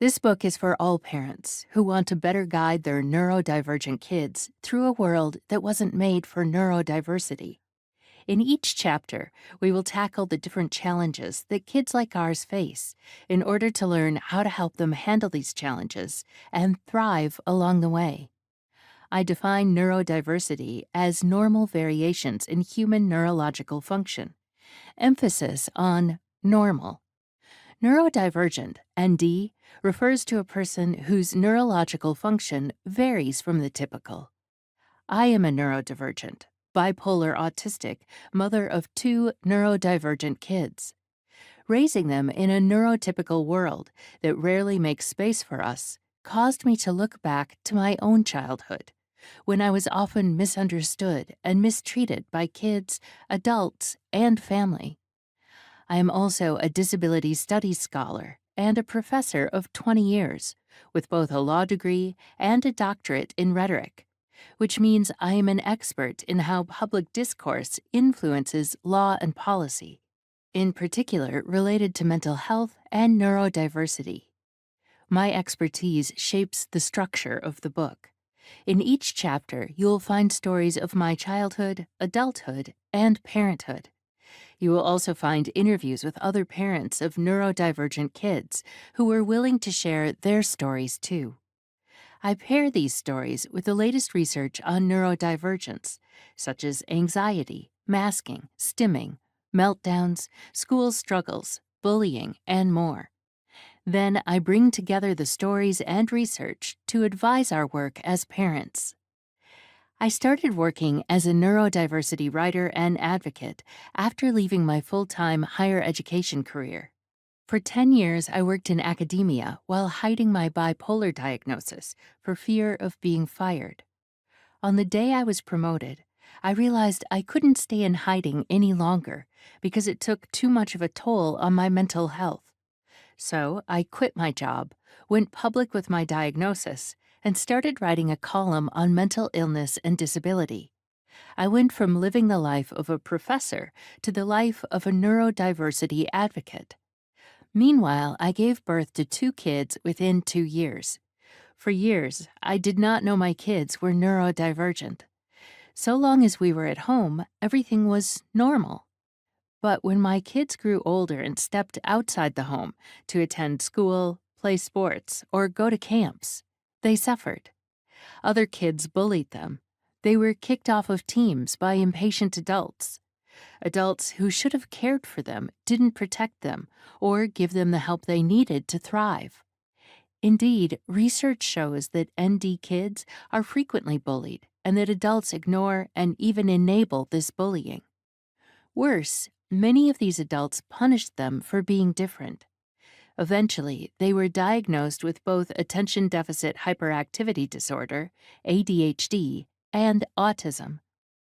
This book is for all parents who want to better guide their neurodivergent kids through a world that wasn't made for neurodiversity. In each chapter, we will tackle the different challenges that kids like ours face in order to learn how to help them handle these challenges and thrive along the way. I define neurodiversity as normal variations in human neurological function. Emphasis on normal. Neurodivergent, ND, refers to a person whose neurological function varies from the typical. I am a neurodivergent, bipolar autistic, mother of two neurodivergent kids. Raising them in a neurotypical world that rarely makes space for us caused me to look back to my own childhood, when I was often misunderstood and mistreated by kids, adults, and family. I am also a disability studies scholar and a professor of 20 years, with both a law degree and a doctorate in rhetoric, which means I am an expert in how public discourse influences law and policy, in particular related to mental health and neurodiversity. My expertise shapes the structure of the book. In each chapter, you'll find stories of my childhood, adulthood, and parenthood. You will also find interviews with other parents of neurodivergent kids who were willing to share their stories too. I pair these stories with the latest research on neurodivergence, such as anxiety, masking, stimming, meltdowns, school struggles, bullying, and more. Then I bring together the stories and research to advise our work as parents. I started working as a neurodiversity writer and advocate after leaving my full-time higher education career. For 10 years, I worked in academia while hiding my bipolar diagnosis for fear of being fired. On the day I was promoted, I realized I couldn't stay in hiding any longer because it took too much of a toll on my mental health. So I quit my job, went public with my diagnosis, and started writing a column on mental illness and disability. I went from living the life of a professor to the life of a neurodiversity advocate. Meanwhile, I gave birth to 2 kids within 2 years. For years, I did not know my kids were neurodivergent. So long as we were at home, everything was normal. But when my kids grew older and stepped outside the home to attend school, play sports, or go to camps, they suffered. Other kids bullied them. They were kicked off of teams by impatient adults. Adults who should have cared for them didn't protect them or give them the help they needed to thrive. Indeed, research shows that ND kids are frequently bullied and that adults ignore and even enable this bullying. Worse, many of these adults punished them for being different. Eventually, they were diagnosed with both attention deficit hyperactivity disorder, ADHD, and autism.